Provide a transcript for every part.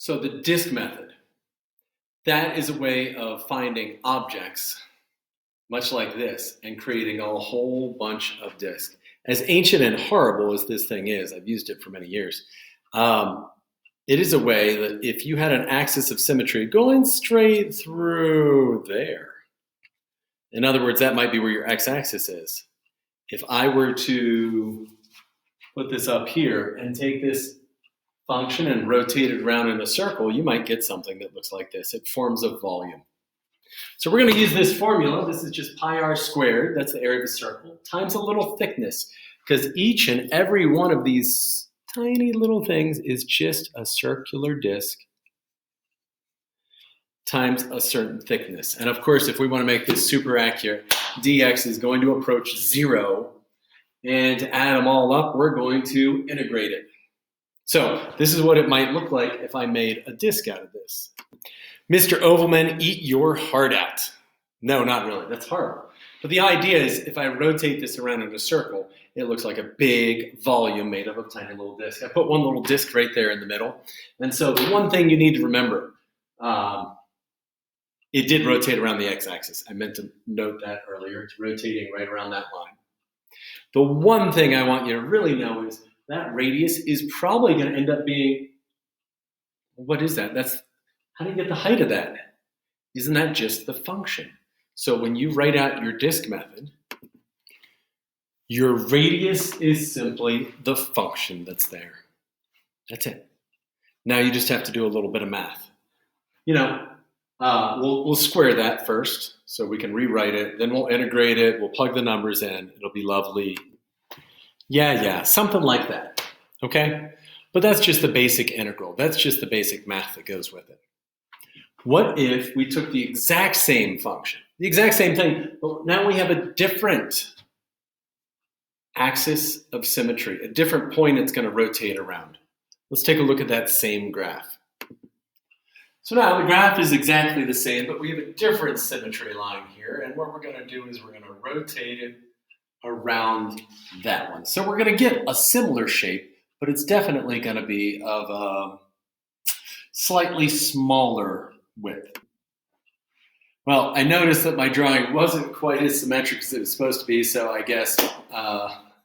So the disk method, that is a way of finding objects, much like this, and creating a whole bunch of disks. As ancient and horrible as this thing is, I've used it for many years, it is a way that if you had an axis of symmetry going straight through there, in other words, that might be where your x-axis is. If I were to put this up here and take this function and rotate it around in a circle, you might get something that looks like this. It forms a volume. So we're going to use this formula. This is just pi r squared, that's the area of a circle, times a little thickness, because each and every one of these tiny little things is just a circular disk times a certain thickness. And of course, if we want to make this super accurate, dx is going to approach 0. And to add them all up, we're going to integrate it. So this is what it might look like if I made a disk out of this. Mr. Ovalman, eat your heart out. No, not really. That's horrible. But the idea is if I rotate this around in a circle, it looks like a big volume made up of a tiny little disk. I put one little disk right there in the middle. And so the one thing you need to remember, it did rotate around the x-axis. I meant to note that earlier. It's rotating right around that line. The one thing I want you to really know is that radius is probably going to end up being, what is that? How do you get the height of that? Isn't that just the function? So when you write out your disk method, your radius is simply the function that's there. That's it. Now you just have to do a little bit of math. We'll square that first so we can rewrite it. Then we'll integrate it. We'll plug the numbers in. It'll be lovely. Yeah, something like that. Okay? But that's just the basic integral. That's just the basic math that goes with it. What if we took the exact same function, the exact same thing, but now we have a different axis of symmetry, a different point it's going to rotate around. Let's take a look at that same graph. So now the graph is exactly the same, but we have a different symmetry line here, and what we're going to do is we're going to rotate it around that one. So we're going to get a similar shape, but it's definitely going to be of a slightly smaller width. Well, I noticed that my drawing wasn't quite as symmetric as it was supposed to be, so I guess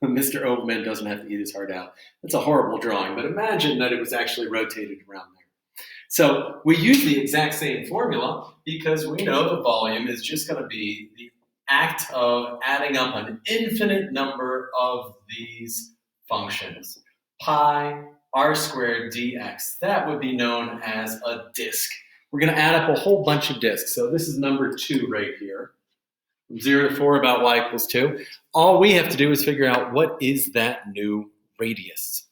Mr. Ovalman doesn't have to eat his heart out. That's a horrible drawing, but imagine that it was actually rotated around there. So we use the exact same formula because we know the volume is just going to be the act of adding up an infinite number of these functions. Pi r squared dx. That would be known as a disk. We're going to add up a whole bunch of disks. So this is number 2 right here. From 0 to 4 about y equals 2. All we have to do is figure out what is that new radius.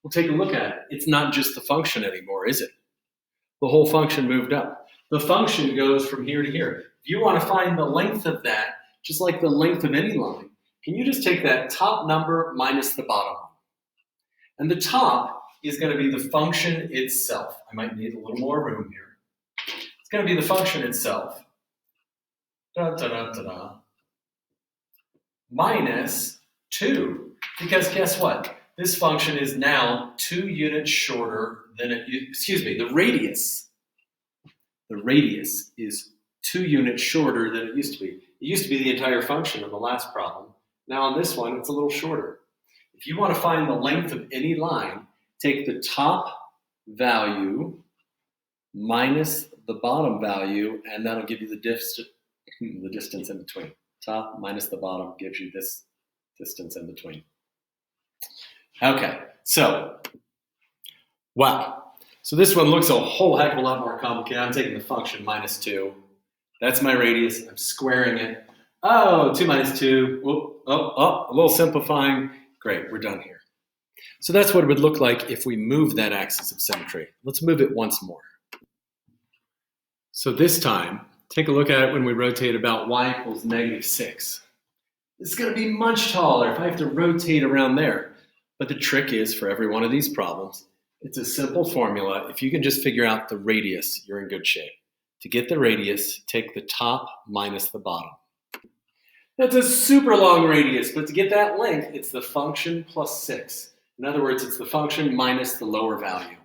We'll take a look at it. It's not just the function anymore, is it? The whole function moved up. The function goes from here to here. If you want to find the length of that, just like the length of any line, can you just take that top number minus the bottom one? And the top is going to be the function itself. I might need a little more room here. It's going to be the function itself. Minus 2. Because guess what? This function is now 2 units shorter than the radius. The radius is 2 units shorter than it used to be. It used to be the entire function in the last problem. Now on this one, it's a little shorter. If you want to find the length of any line, take the top value minus the bottom value, and that'll give you the distance in between. Top minus the bottom gives you this distance in between. Okay, so, wow. So this one looks a whole heck of a lot more complicated. I'm taking the function minus 2. That's my radius. I'm squaring it. Oh, 2 minus 2. A little simplifying. Great, we're done here. So that's what it would look like if we move that axis of symmetry. Let's move it once more. So this time, take a look at it when we rotate about y equals -6. It's going to be much taller if I have to rotate around there. But the trick is, for every one of these problems, it's a simple formula. If you can just figure out the radius, you're in good shape. To get the radius, take the top minus the bottom. That's a super long radius, but to get that length, it's the function plus 6. In other words, it's the function minus the lower value.